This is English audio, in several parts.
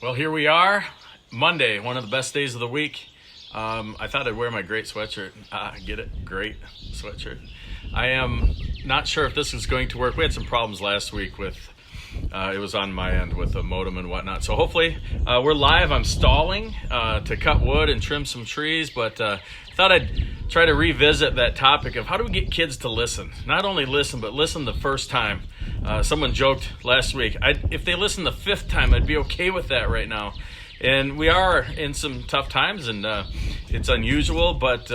Well, here we are, Monday, one of the best days of the week. I thought I'd wear my great sweatshirt. Get it? Great sweatshirt. I am not sure if this is going to work. We had some problems last week with, it was on my end with the modem and whatnot. So hopefully we're live. I'm stalling to cut wood and trim some trees, but thought I'd try to revisit that topic of how do we get kids to listen? Not only listen, but listen the first time. Someone joked last week, if they listen the fifth time, I'd be okay with that right now. And we are in some tough times, and it's unusual, but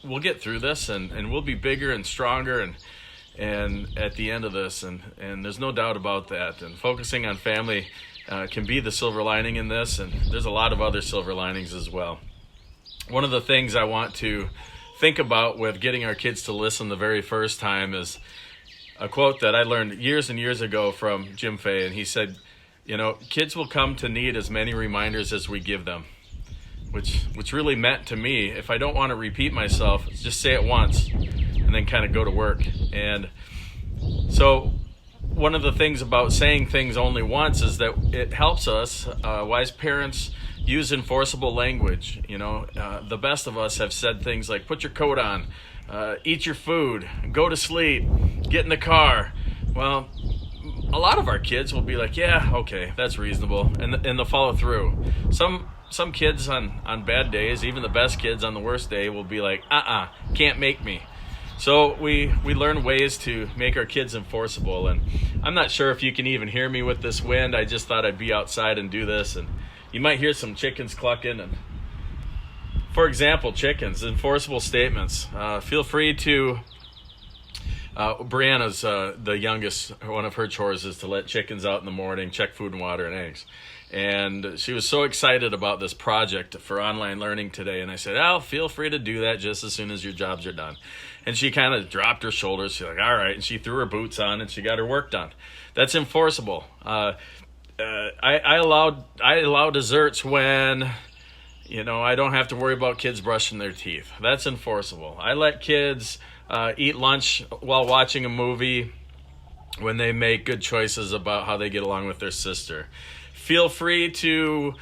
we'll get through this, and we'll be bigger and stronger and at the end of this, and there's no doubt about that. And focusing on family can be the silver lining in this, and there's a lot of other silver linings as well. One of the things I want to think about with getting our kids to listen the very first time is a quote that I learned years and years ago from Jim Fay, and he said, kids will come to need as many reminders as we give them, which really meant to me, if I don't want to repeat myself, just say it once and then kind of go to work. And so one of the things about saying things only once is that it helps us, wise parents, use enforceable language. The best of us have said things like, put your coat on, eat your food, go to sleep, get in the car. Well, a lot of our kids will be like, yeah, okay, that's reasonable, and they'll follow through. Some kids on bad days, even the best kids on the worst day, will be like, can't make me. So we learn ways to make our kids enforceable, and I'm not sure if you can even hear me with this wind. I just thought I'd be outside and do this, and you might hear some chickens clucking. And for example, chickens, enforceable statements. Feel free to, Brianna's the youngest, one of her chores is to let chickens out in the morning, check food and water and eggs. And she was so excited about this project for online learning today. And I said, feel free to do that just as soon as your jobs are done. And she kind of dropped her shoulders. She's like, all right. And she threw her boots on and she got her work done. That's enforceable. I allow desserts when, I don't have to worry about kids brushing their teeth. That's enforceable. I let kids eat lunch while watching a movie when they make good choices about how they get along with their sister. Feel free to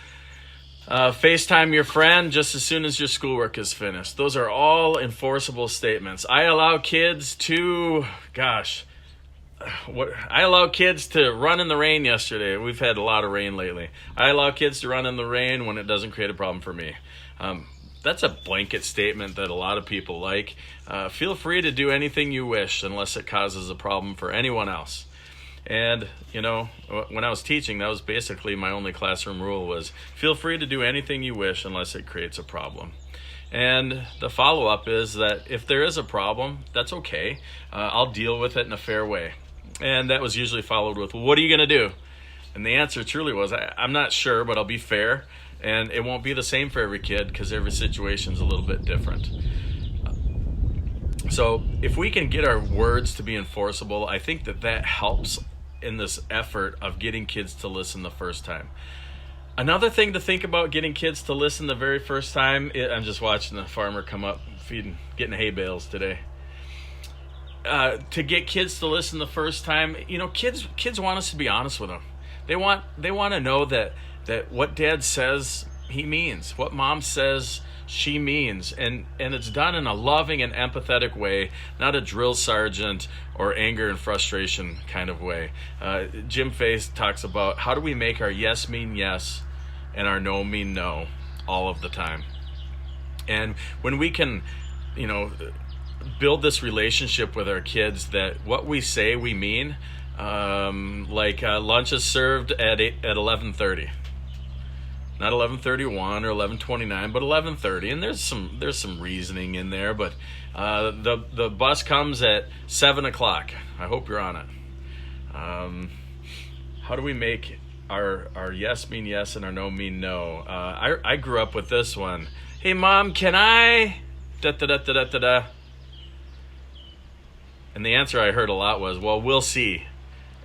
FaceTime your friend just as soon as your schoolwork is finished. Those are all enforceable statements. I allow kids to, I allow kids to run in the rain yesterday. We've had a lot of rain lately. I allow kids to run in the rain when it doesn't create a problem for me. That's a blanket statement that a lot of people like. Feel free to do anything you wish unless it causes a problem for anyone else. And, when I was teaching, that was basically my only classroom rule was feel free to do anything you wish unless it creates a problem. And the follow-up is that if there is a problem, that's okay. I'll deal with it in a fair way. And that was usually followed with, well, what are you going to do? And the answer truly was, I'm not sure, but I'll be fair. And it won't be the same for every kid because every situation's a little bit different. So if we can get our words to be enforceable, I think that helps in this effort of getting kids to listen the first time. Another thing to think about getting kids to listen the very first time, I'm just watching the farmer come up getting hay bales today. To get kids to listen the first time, kids want us to be honest with them. They want to know that what dad says he means, what mom says she means, and it's done in a loving and empathetic way, not a drill sergeant or anger and frustration kind of way. Jim Fay talks about how do we make our yes mean yes and our no mean no all of the time. And when we can, build this relationship with our kids that what we say we mean, lunch is served at 11:30. Not 11:31 or 11:29, but 11:30, and there's some reasoning in there. But the bus comes at 7:00. I hope you're on it. How do we make our yes mean yes and our no mean no? I grew up with this one. Hey mom, can I? Da da da da da da da. And the answer I heard a lot was, well, we'll see.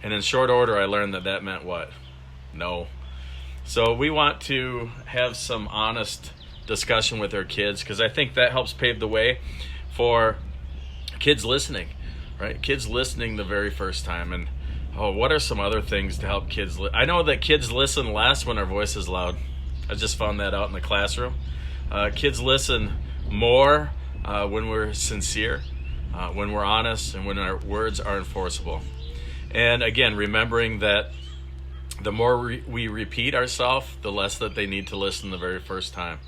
And in short order, I learned that meant what? No. So we want to have some honest discussion with our kids because I think that helps pave the way for kids listening, right? Kids listening the very first time. And Oh, what are some other things to help kids? I know that kids listen less when our voice is loud. I just found that out in the classroom. Kids listen more when we're sincere, when we're honest, and when our words are enforceable. And again, remembering that the more we repeat ourselves, the less that they need to listen the very first time.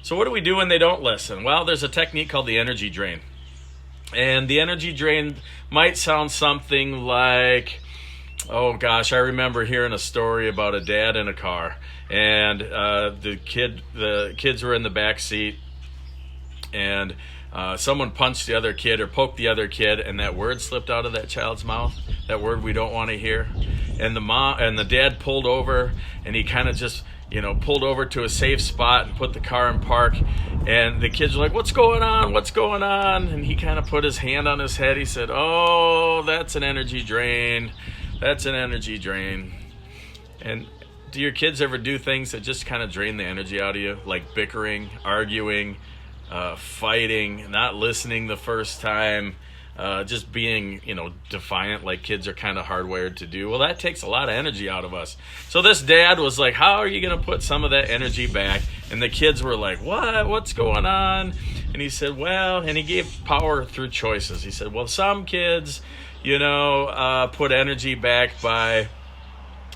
So what do we do when they don't listen? Well, there's a technique called the energy drain. And the energy drain might sound something like, oh gosh, I remember hearing a story about a dad in a car, and the kids were in the back seat, and someone punched the other kid or poked the other kid, and that word slipped out of that child's mouth, that word we don't want to hear. And the mom and the dad pulled over, and he kind of just pulled over to a safe spot and put the car in park. And the kids were like, what's going on? What's going on? And he kind of put his hand on his head. He said, oh, that's an energy drain. That's an energy drain. And do your kids ever do things that just kind of drain the energy out of you? Like bickering, arguing, fighting, not listening the first time, just being, defiant, like kids are kind of hardwired to do. Well, that takes a lot of energy out of us. So this dad was like, how are you going to put some of that energy back? And the kids were like, what? What's going on? And he said, well, and he gave power through choices. He said, well, some kids, put energy back by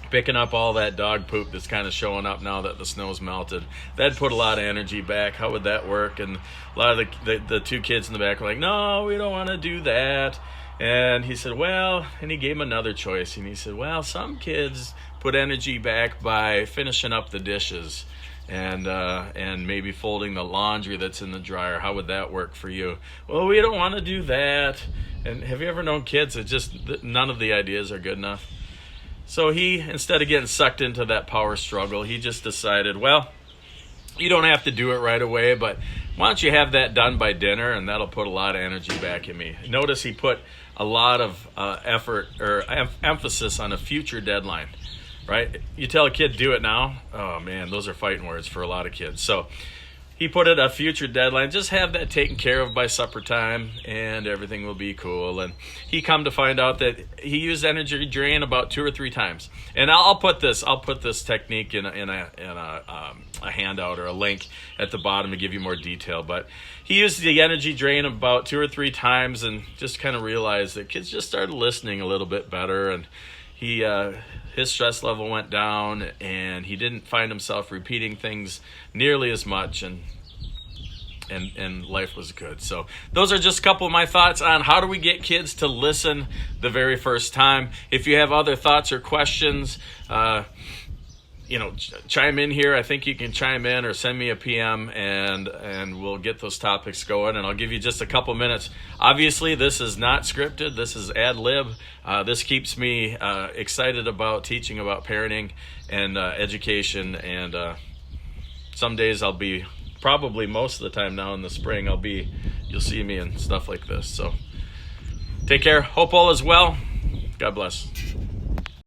picking up all that dog poop that's kind of showing up now that the snow's melted. That'd put a lot of energy back. How would that work? And a lot of the two kids in the back were like, no, we don't want to do that. And he said, well, and he gave him another choice. And he said, well, some kids put energy back by finishing up the dishes and maybe folding the laundry that's in the dryer. How would that work for you? Well, we don't want to do that. And have you ever known kids that just none of the ideas are good enough? So he, instead of getting sucked into that power struggle, he just decided, well, you don't have to do it right away, but why don't you have that done by dinner, and that'll put a lot of energy back in me. Notice he put a lot of effort or emphasis on a future deadline, right? You tell a kid, do it now. Oh, man, those are fighting words for a lot of kids. So he put it a future deadline. Just have that taken care of by supper time, and everything will be cool. And he come to find out that he used energy drain about 2 or 3 times. And I'll put this technique in a handout or a link at the bottom to give you more detail. But he used the energy drain about 2 or 3 times, and just kind of realized that kids just started listening a little bit better, and his stress level went down, and he didn't find himself repeating things nearly as much, and life was good. So those are just a couple of my thoughts on how do we get kids to listen the very first time. If you have other thoughts or questions, chime in here. I think you can chime in or send me a PM, and we'll get those topics going. And I'll give you just a couple minutes. Obviously, this is not scripted. This is ad lib. This keeps me excited about teaching about parenting and education. And some days I'll be, probably most of the time now in the spring, you'll see me and stuff like this. So take care. Hope all is well. God bless.